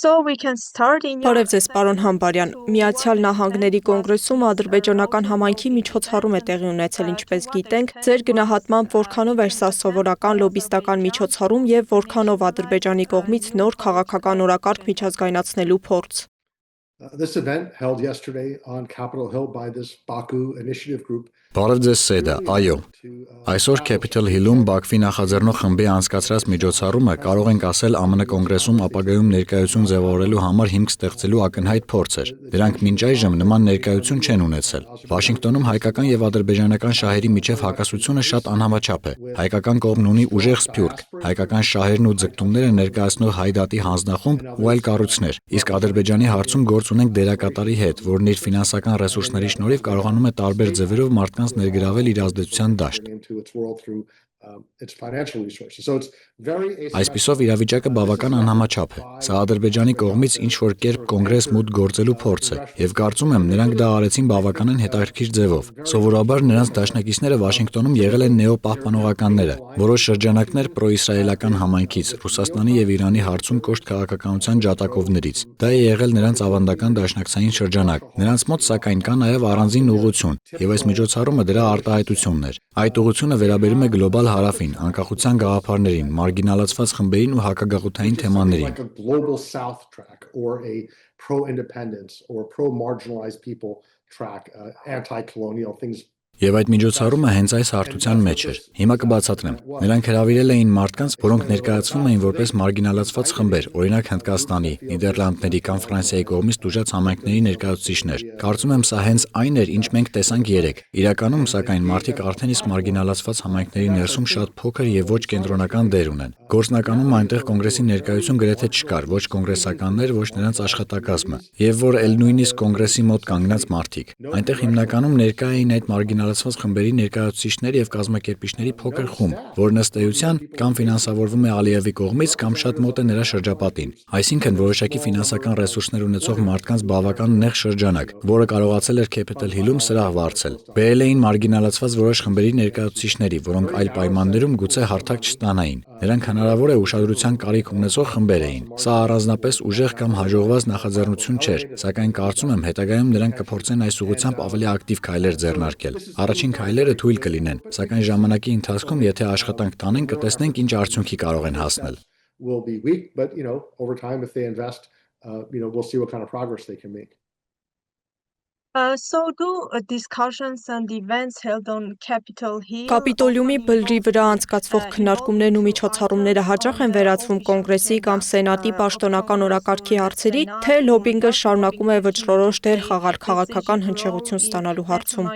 Բարև ձեզ, պարոն Համբարյան։ Միացյալ Նահանգների կոնգրեսում ադրբեջանական համայնքի միջոցառում է տեղի ունեցել, ինչպես գիտենք, ձեր գնահատմամբ որքանով էր սա սովորական լոբիստական միջոցառում եւ որքանով Ադրբեջանի կողմից նոր քաղաքական օրակարգ միջազգայնացնելու փորձ։ This event held yesterday on Capitol Hill by this Baku initiative group. Բարև ձեզ Սեդա, այո։ Այսօր Capitol Hill-ում Բաքվի նախաձեռնող խմբի անցկացրած միջոցառումը կարող ենք ասել ԱՄՆ կոնգրեսում ապագայում ներկայություն ձևավորելու համար հիմք ստեղծելու ակնհայտ փորձ էր։ Դրանք մինչ այժմ նման ներկայություն չեն ունեցել։ Վաշինգտոնում հայկական եւ ադրբեջանական շահերի միջև հակասությունը շատ անհամաչափ է։ Հայկական կողմն ունի ուժեղ սփյուռք, հայկական շահերն ու ձգտումները ներկայացնող հայդատի հանձնախումբ ու այլ կառույցներ, իսկ Ադրբեջանի հարցում գործ ունենք դերակատարի հետ, որն իր ֆինանսական ռեսուրսների շնորհիվ կարողանում է տարբեր ձևերով մարդկանց ներգրավել իր ազդեցության դաշտ։ Այսպիսով իրավիճակը բավական անհամաչափ է։ Սա Ադրբեջանի կողմից ինչ-որ կերպ կոնգրես մուտք գործելու փորձ է, եւ կարծում եմ նրանք դա արեցին բավականին հետաքրքիր ձևով։ Սովորաբար նրանց դաշնակիցները Վաշինգտոնում եղել են նեոպահպանողականները, որոշ շրջանակներ պրոիսրայելական համայնքից, Ռուսաստանի եւ Իրանի հարցում կոշտ քաղաքականության ջատագովներից։ Դա է եղել նրանց ավանդական դաշնակցային շրջանակ։ Նրանց մոտ սակայն կա նաեւ առանձին ուղղություն, եւ այս միջոցառումը դրա արտահայտությունն էր։ Այդ ուղղությունը վերաբերում է գլոբալ հարավին, անկախության գաղափարներին, մարգինալացված խմբերին ու հակագաղութային թեմաներին։ Եվ այդ միջոցառումը հենց այս հարթության մեջ էր։ Հիմա կբացատրեմ։ Նրանք հրավիրել էին մարդկանց, որոնք ներկայացվում էին որպես մարգինալացված խմբեր, օրինակ Հնդկաստանի, Նիդերլանդների կամ Ֆրանսիայի կողմից տուժած համայնքների ներկայացուցիչներ։ Կարծում եմ սա հենց այն էր, ինչ մենք տեսանք երեկ։ Իրականում, սակայն, մարդիկ արդեն իսկ մարգինալացված համայնքների ներսում շատ փոքր եւ ոչ կենտրոնական դեր ունեն։ Գործնականում այնտեղ կոնգրեսի ներկայություն գրեթե չկար, ոչ կոնգրեսականներ, ոչ նրանց աշխատակազմը, եւ որ էլ նույնիսկ կոնգրեսի մոտ կանգնած մարդիկ։ Այնտեղ հիմնականում ներկա էին այդ մարգինալացված խմբերի ներկայացուցիչներ եւ կազմակերպիչների փոքր խումբ, որն ըստ էության կամ ֆինանսավորվում է Ալիևի կողմից կամ շատ մոտ է նրա շրջապատին։ Այսինքն որոշակի ֆինանսական ռեսուրսներ ունեցող մարդկանց բավական նեղ շրջանակ, որը կարողացել էր Capitol Hill-ում սրահ վարձել։ Բերել էին մարգինալացված որոշ խմբերի ներկայացուցիչների, որոնք այլ պայմաններում գուցե հարթակ չստանային։ Նրանք հնարավոր է ուշադրության կարիք ունեցող խմբեր էին։ Սա առանձնապես ուժեղ կամ հաջողված նախաձեռնություն չէր, սակայն կարծում եմ հետագայում նրանք կփորձեն այս ուղղությամբ ավելի ակտիվ քայլեր ձեռնարկել։ Առաջին քայլերը թույլ կլինեն, սակայն ժամանակի ընթացքում, եթե աշխատանք տանեն, կտեսնենք ինչ արդյունքի կարող են հասնել։ Կապիտոլիումի բլրի վրա անցկացվող քննարկումներն ու միջոցառումները հաճախ են վերածվում կոնգրեսի կամ սենատի պաշտոնական օրակարգի հարցերի, թե լոբինգը շարունակում է վճռորոշ դեր խաղալ քաղաքական հնչեղություն ստանալու հարցում։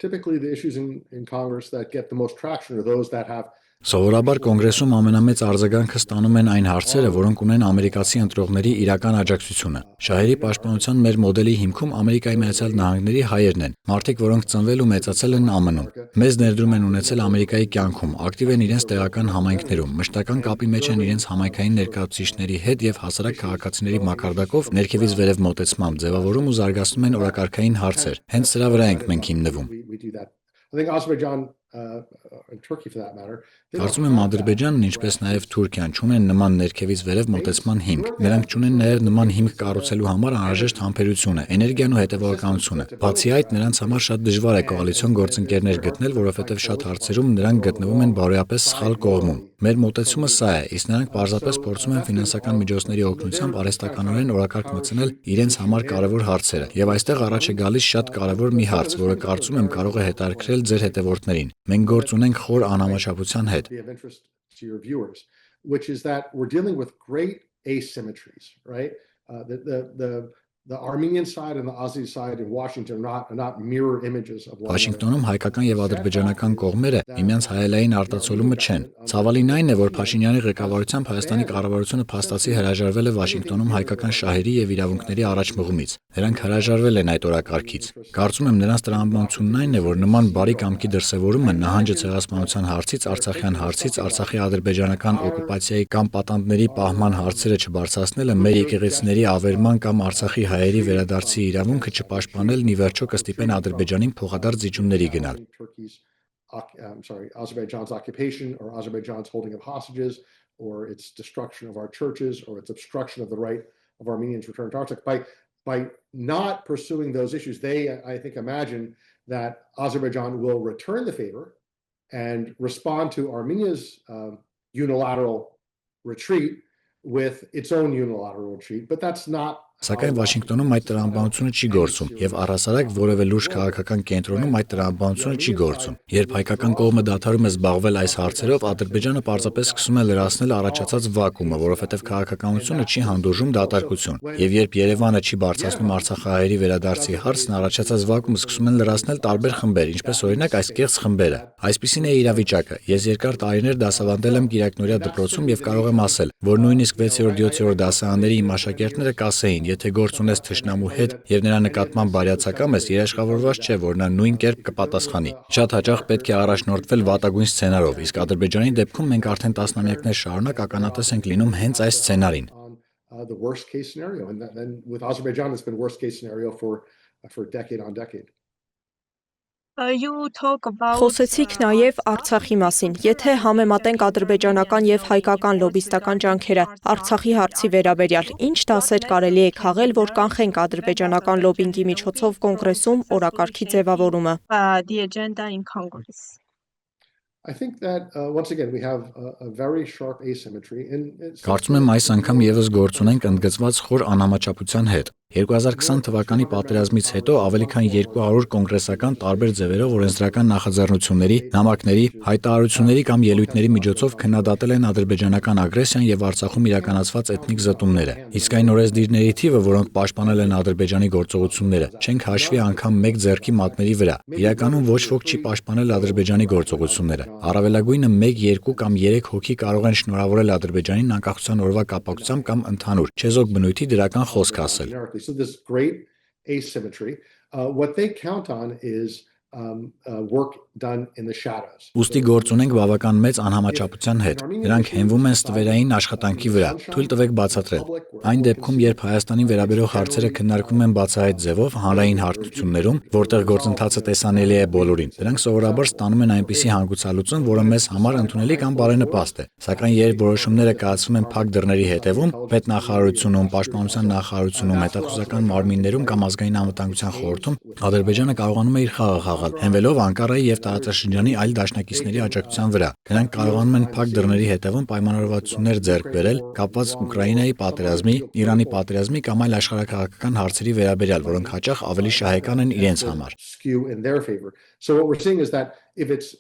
Typically the issues in Congress that get the most traction are those that have Սովորաբար կոնգրեսում ամենամեծ արձագանքը ստանում են այն հարցերը, որոնք ունեն ամերիկացի ընտրողների իրական աջակցությունը։ Շահերի պաշտպանության մեր մոդելի հիմքում Ամերիկայի Միացյալ Նահանգների հայերն են, մարդիկ, որոնք ծնվել ու մեծացել են ԱՄՆ-ում։ Մեծ ներդրում են ունեցել Ամերիկայի կյանքում, ակտիվ են իրենց տեղական համայնքներում, մշտական կապի մեջ են իրենց համայնքային ներկայացուցիչների հետ եւ հասարակ քաղաքացիների մակարդակով ներքևից վերև մոտեցմամբ ձևավորում ու զարգացնում են օրակարգային հարցեր։ Հենց սրա վրա ենք մենք հիմնվում։ I think Azerbaijan and Turkey for that matter. Կարծում եմ Ադրբեջանն, ինչպես նաև Թուրքիան, չունեն նման ներքևից վերև մոտեցման հիմք։ Նրանք չունեն նաև նման հիմք կառուցելու համար անհրաժեշտ համբերությունը, էներգիան ու հետևողականությունը։ Բացի այդ, նրանց համար շատ դժվար է կոալիցիոն գործընկերներ գտնել, որովհետև շատ հարցերում նրանք գտնվում են բարոյապես սխալ կողմում։ Մեր մոտեցումը սա է, իսկ նրանք պարզապես փորձում են ֆինանսական միջոցների օգնությամբ արհեստականորեն օրակարգ մտցնել իրենց համար կարևոր հարցերը։ Եվ այստեղ առաջ է գալիս շատ կարևոր մի հարց, որը կարծում եմ կարող է հետաքրքրել ձեր հետևորդներին։ Մենք գործ ունենք խոր անհամաչափության հետ։ Be of interest to your viewers, which is that we're dealing with great asymmetries, right? The Armenian side and the Azeris side in Washington are not mirror images of one another. Վաշինգտոնում հայկական եւ ադրբեջանական կողմերը միմյանց հայելային արտացոլումը չեն։ Ցավալին այն է, որ Փաշինյանի ղեկավարությամբ Հայաստանի կառավարությունը փաստացի հրաժարվել է Վաշինգտոնում հայկական շահերի եւ իրավունքների առաջմղումից։ Նրանք հրաժարվել են այդ օրակարգից։ Կարծում եմ նրանց տրամաբանությունն այն է, որ նման բարի կամքի դրսևորումը նահանջը ցեղասպանության հարցից, Արցախյան հարցից, Արցախի ադրբեջանական օկուպացիայի կամ պատանդների պահման հարցերը չբարձրացնելը մեր եկեղեցիների ավերման կամ Արցախի հայերի վերադարձի իրավունքը չպաշտպանելն ի վերջո կստիպեն Ադրբեջանին փոխադարձ զիջումների գնալ։ Azerbaijan's occupation or Azerbaijan's holding of hostages or its destruction of our churches or its obstruction of the right of Armenians to return to Artsakh. By not pursuing those issues, they, I think, imagine that Azerbaijan will return the favor and respond to Armenia's unilateral retreat with its own unilateral retreat, but that's not. Սակայն Վաշինգտոնում այդ տրամաբանությունը չի գործում եւ առհասարակ որևէ լուրջ քաղաքական կենտրոնում այդ տրամաբանությունը չի գործում։ Երբ հայկական կողմը դադարում է զբաղվել այս հարցերով, Ադրբեջանը պարզապես սկսում է լրացնել առաջացած վակուումը, որովհետեւ քաղաքականությունը չի հանդուրժում դատարկություն։ Եվ երբ Երևանը չի բարձրացնում Արցախահայերի վերադարձի հարցն, առաջացած վակուումը սկսում են լրացնել տարբեր խմբեր, ինչպես օրինակ այս կեղծ խմբերը։ Այսպիսին է իրավիճակը։ Ես երկար տարիներ դասավանդել եմ Կիրակնորիա դպրոցում եւ կարող եմ ասել, որ նույնիսկ 6-7-րդ դասարանների իմ աշակերտները կասեին, եթե գործ ունես թշնամու հետ եւ նրա նկատմամբ բարյացակամ ես, երաշխավորված չէ, որ նա նույն կերպ կպատասխանի։ Շատ հաճախ պետք է առաջնորդվել վատագույն սցենարով, իսկ Ադրբեջանի դեպքում մենք արդեն տասնամյակներ շարունակ ականատես ենք լինում հենց այս սցենարին։ The worst case scenario, and then with Azerbaijan, it's been worst case scenario for decade on decade. Խոսեցիք նաև Արցախի մասին։ Եթե համեմատենք ադրբեջանական եւ հայկական լոբիստական ջանքերը Արցախի հարցի վերաբերյալ, ինչ դասեր կարելի է քաղել, որ կանխենք ադրբեջանական լոբինգի միջոցով կոնգրեսում օրակարգի ձևավորումը։ I think that once again we have a very sharp asymmetry in. Կարծում եմ այս անգամ եւս գործ ունենք ընդգծված խոր անհամաչափության հետ։ 2020 թվականի պատերազմից հետո ավելի քան 200 կոնգրեսական տարբեր ձևերով օրենսդրական նախաձեռնությունների, նամակների, հայտարարությունների կամ ելույթների միջոցով քննադատել են ադրբեջանական ագրեսիան եւ Արցախում իրականացված էթնիկ զտումները։ Իսկ այն օրենսդիրների թիվը, որոնք պաշտպանել են Ադրբեջանի գործողությունները, չենք հաշվի անգամ մեկ ձեռքի մատների վրա։ Իրականում ոչ ոք չի պաշտպանել Ադրբեջանի գործողությունները։ Առավելագույնը 1, 2 կամ 3 հոգի կարող են շնորհավորել Ադրբեջանին անկախության օրվա կապակցությամբ կամ ընդհանուր չեզոք բնույթի դրական խոսք ասել։ So this great asymmetry, what they count on is work done in the shadows. Ուստի գործ ունենք բավական մեծ անհամաչափության հետ։ Նրանք հենվում են ստվերային աշխատանքի վրա։ Թույլ տվեք բացատրել։ Այն դեպքում, երբ Հայաստանին վերաբերող հարցերը քննարկվում են բացահայտ ձևով, հանրային հարթություններում, որտեղ գործընթացը տեսանելի է բոլորին, դրանք սովորաբար ստանում են այնպիսի հանգուցալուծում, որը մեզ համար ընդունելի կամ բարենպաստ է։ Սակայն երբ որոշումները կայացվում են փակ դռների հետևում, պետնախարարությունում, պաշտպանության նախարարությունում, հետախուզական մարմիններում կամ ազգային անվտանգության խորհրդում, Ադրբեջանը կարողանում է իր խաղը խաղալ, հենվելով Անկարայի եւ տարածաշրջանի այլ դաշնակիցների աջակցության վրա։ Նրանք կարողանում են փակ դռների հետևում պայմանավորվածություններ ձեռք բերել կապված Ուկրաինայի պատերազմի, Իրանի պատերազմի կամ այլ աշխարհաքաղաքական հարցերի վերաբերյալ, որոնք հաճախ ավելի շահեկան են իրենց համար։ So what we're seeing is that if it's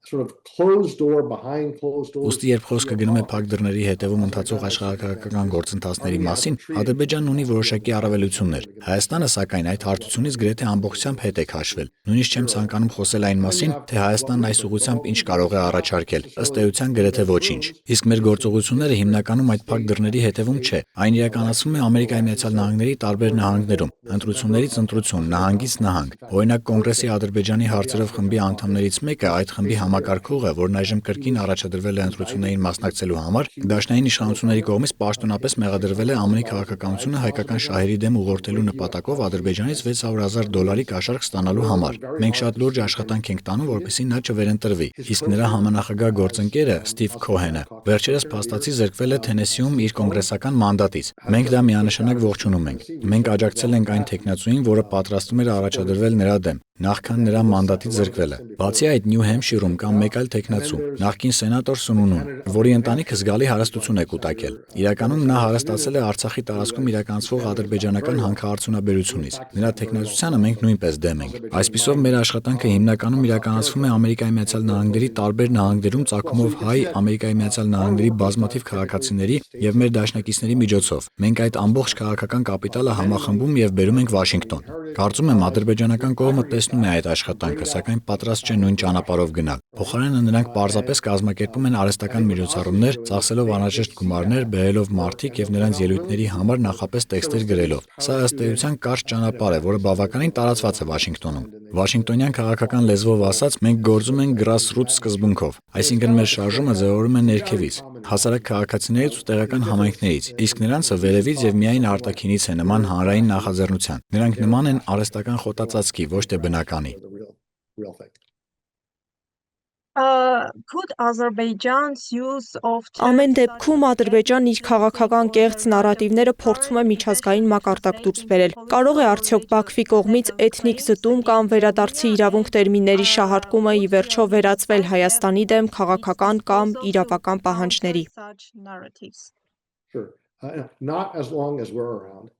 sort of closed door behind closed doors. Ոստի երբ խոսքը գնում է փակ դռների հետևում ընթացող աշխարհաքաղաքական գործընթացների մասին, Ադրբեջանն ունի որոշակի առավելություններ։ Հայաստանը, սակայն, այդ հարթությունից գրեթե ամբողջությամբ հետ է քաշվել։ Նույնիսկ չեմ ցանկանում խոսել այն մասին, թե Հայաստանն այս ուղղությամբ ինչ կարող է առաջարկել։ Ըստ էության գրեթե ոչինչ։ Իսկ մեր գործողությունները հիմնականում այդ փակ դռների հետևում չէ։ Այն իրականացվում է Ամերիկայի Միացյալ Նահանգների տարբեր նահանգներում, ընտրություններից ընտրություն, նահանգից նահանգ։ Օրինակ Կոնգրեսի Ադրբեջանի հարցերով խմբի անդամներից մեկը, այդ խմբի համակարգողը, որն այժմ կրկին առաջադրվել է ընտրություններին մասնակցելու համար, դաշնային իշխանությունների կողմից պաշտոնապես մեղադրվել է ԱՄՆ քաղաքականությունը հայկական շահերի դեմ ուղղորդելու նպատակով Ադրբեջանից $600,000 կաշառք ստանալու համար։ Մենք շատ լուրջ աշխատանք ենք տանում, որպեսզի նա չվերընտրվի։ Իսկ նրա համանախագահ գործընկերը Սթիվ Քոհենը վերջերս փաստացի զրկվել է Թենեսիում իր կոնգրեսական մանդատից։ Մենք դա միանշանակ ողջունում ենք։ Մենք աջակցել ենք այն տեխնացուին, որը պատրաստվում էր առաջադրվել նրա դեմ, նախքան նրա մանդատից զրկվելը։ Բացի այդ, Նյու Հեմփշիրում կա մեկ այլ տեխնացու, նախկին սենատոր Սունունուն, որի ընտանիքը զգալի հարստություն է կուտակել։ Իրականում նա հարստացել է Արցախի տարածքում իրականացվող ադրբեջանական հանքարդյունաբերությունից։ Նրա տեխնացությանը մենք նույնպես դեմ ենք։ Այսպիսով մեր աշխատանքը հիմնականում իրականացվում է Ամերիկայի Միացյալ Նահանգների տարբեր նահանգներում ծագումով հայ Ամերիկայի Միացյալ Նահանգների բազմաթիվ քաղաքացիների եւ մեր դաշնակիցների միջոցով։ Մենք այդ ամբողջ քաղաքական կապիտալը համախմբում եւ բերում ենք Վաշինգտոն։ Կարծում եմ ադրբեջանական կողմը տեսնում է այդ աշխատանքը, սակայն պատրաստ չէ նույն ճանապարհով գնալ։ Փոխարենը նրանք պարզապես կազմակերպում են արհեստական միջոցառումներ, ծախսելով անհրաժեշտ գումարներ, բերելով մարդիկ եւ նրանց ելույթների համար նախապես տեքստեր գրելով։ Սա ըստ էության կարճ ճանապարհ է, որը բավականին տարածված է Վաշինգտոնում։ Վաշինգտոնյան քաղաքական լեզվով ասած, մենք գործում ենք grassroots սկզբունքով, այսինքն մեր շարժումը ձևավորվում է ներքևից, հասարակ քաղաքացիներից ու տեղական համայնքներից, իսկ նրանցը վերևից եւ միայն արտաքինից է նման հանրային նախաձեռնության։ Նրանք նման են արհեստական խոտածածկի, ոչ թե բնականի։ Could Azerbaijan's use of Ամեն դեպքում Ադրբեջանն իր քաղաքական կեղծ նարատիվները փորձում է միջազգային մակարդակ դուրս բերել։ Կարող է արդյոք Բաքվի կողմից էթնիկ զտում կամ վերադարձի իրավունք տերմինների շահարկումը ի վերջո վերածվել Հայաստանի դեմ քաղաքական կամ իրավական պահանջների։ Sure. Not as long as we're around.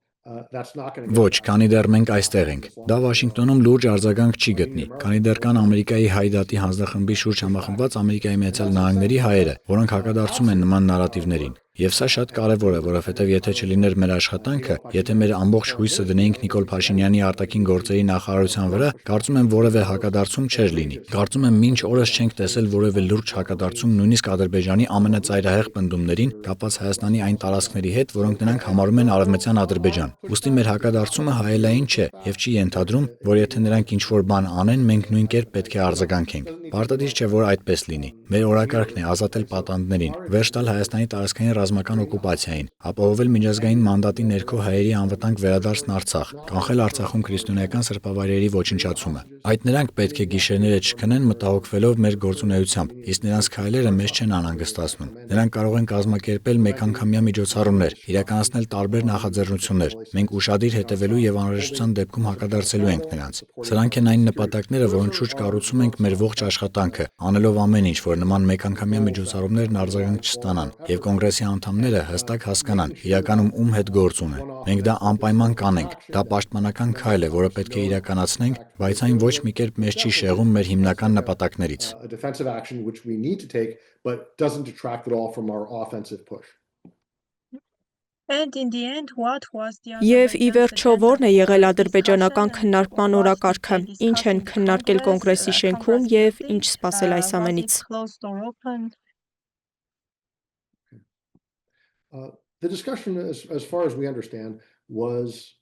That's not going to Ոչ, քանի դեռ մենք այստեղ ենք։ Դա Վաշինգտոնում լուրջ արձագանք չի գտնի, քանի դեռ կան Ամերիկայի հայդատի հանձնախմբի շուրջ համախմբված Ամերիկայի Միացյալ Նահանգների հայերը, որոնք հակադարձում են նման նարատիվներին։ Եվ սա շատ կարևոր է, որովհետև եթե չլիներ մեր աշխատանքը, եթե մեր ամբողջ հույսը դնեինք Նիկոլ Փաշինյանի արտաքին գործերի նախարարության վրա, կարծում եմ որևէ հակադարձում չէր լինի։ Կարծում եմ մինչ օրս չենք տեսել որևէ լուրջ հակադարձում նույնիսկ Ադրբեջանի ամենածայրահեղ պնդումներին կապված Հայաստանի այն տարածքների հետ, որոնք նրանք համարում են Արևմտյան Ադրբեջան։ Ուստի մեր հակադարձումը հայելային չէ եւ չի ենթադրում, որ եթե նրանք ինչ-որ բան անեն, մենք նույն կերպ պետք է արձագանքենք։ Պարտադիր չէ, որ այդպես լինի։ Մեր օրակարգն է ազատել պատանդներին, վերջ տալ Հայաստանի տարածքային ռազմական օկուպացիային, ապահովել միջազգային մանդատի ներքո հայերի անվտանգ վերադարձն Արցախ, կանխել Արցախում քրիստոնեական սրբավայրերի ոչնչացումը։ Այդ նրանք պետք է գիշերները չքնեն մտահոգվելով մեր գործունեությամբ, իսկ նրանց քայլերը մեզ չեն անհանգստացնում։ Նրանք կարող են կազմակերպել մեկանգամյա միջոցառումներ, իրականացնել տարբեր նախաձեռնություններ։ Մենք ուշադիր հետևելու եւ անհրաժեշտության դեպքում հակադարձելու ենք նրանց։ Սրանք են այն նպատակները, որոնց շուրջ կառուցում ենք մեր ողջ աշխատանքը, անելով ամեն ինչ, որ նման մեկանգամյա միջոցառումներն արձագանք չստանան եւ կոնգրեսի անդամները հստակ հասկանան իրականում ում հետ գործ ունեն։ Մենք դա անպայման կանենք։ Դա պաշտպանական քայլ է, որը պետք է իրականացնենք, բայց այն ոչ մի կերպ մեզ չի շեղում մեր հիմնական նպատակներից։ a defensive action which we need to take, but doesn't detract at all from our offensive push. And in the end, what was the Եվ ի վերջո ո՞րն է եղել ադրբեջանական քննարկման օրակարգը, ինչ են քննարկել կոնգրեսի շենքում եւ ինչ սպասել այս ամենից։ The discussion, as far as we understand, was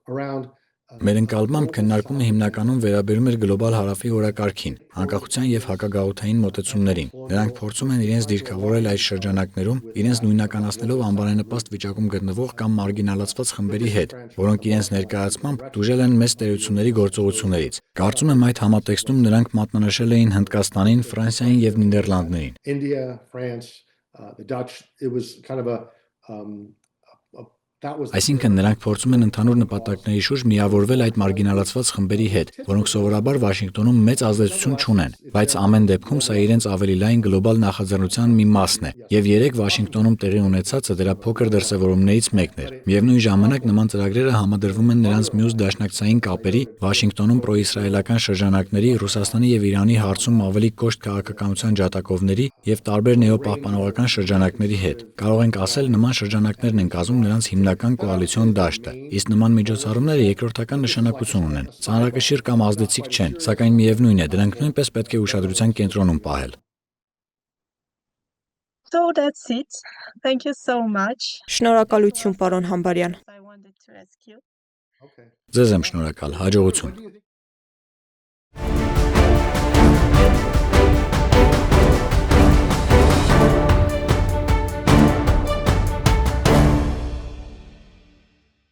around. Մեր ընկալմամբ քննարկումը հիմնականում վերաբերում էր գլոբալ հարավի օրակարգին, անկախության եւ հակագաղութային մոտեցումներին։ Նրանք փորձում են իրենց դիրքավորել այդ շրջանակներում, իրենց նույնականացնելով անբարենպաստ վիճակում գտնվող կամ մարգինալացված խմբերի հետ, որոնք իրենց ներկայացմամբ դուժել են մեծ տերությունների գործողություններից։ Կարծում եմ այդ համատեքստում նրանք մատնանշել էին Հնդկաստանին, Ֆրանսիային եւ Նիդերլանդներին։ India, France, the Dutch, it was kind of a Այսինքն նրանք փորձում են ընդհանուր նպատակների շուրջ միավորվել այդ մարգինալացված խմբերի հետ, որոնք սովորաբար Վաշինգտոնում մեծ ազդեցություն չունեն, բայց ամեն դեպքում սա իրենց ավելի լայն գլոբալ նախաձեռնության մի մասն է, եւ երեք Վաշինգտոնում տեղի ունեցածը դրա փոքր դրսևորումներից մեկն էր։ Միևնույն ժամանակ նման ծրագրերը համադրվում են նրանց մյուս դաշնակցային կապերի, Վաշինգտոնում պրոիսրայելական շրջանակների, Ռուսաստանի եւ Իրանի հարցում ավելի կոշտ քաղաքականության ջատագովների եւ տարբեր նեոպահպանողական շրջանակների հետ։ Կարող ենք ասել նման շրջանակներն են կազմում նրանց հիմնական կոալիցիոն դաշտը, իսկ նման միջոցառումները երկրորդական նշանակություն ունեն։ Ծանրակշիռ կամ ազդեցիկ չեն, սակայն միևնույն է, դրանք նույնպես պետք է ուշադրության կենտրոնում պահել։ So that's it. Thank you so much. Շնորհակալություն, պարոն Համբարյան։ I wanted to ask you. Ձեզ եմ շնորհակալ, հաջողություն։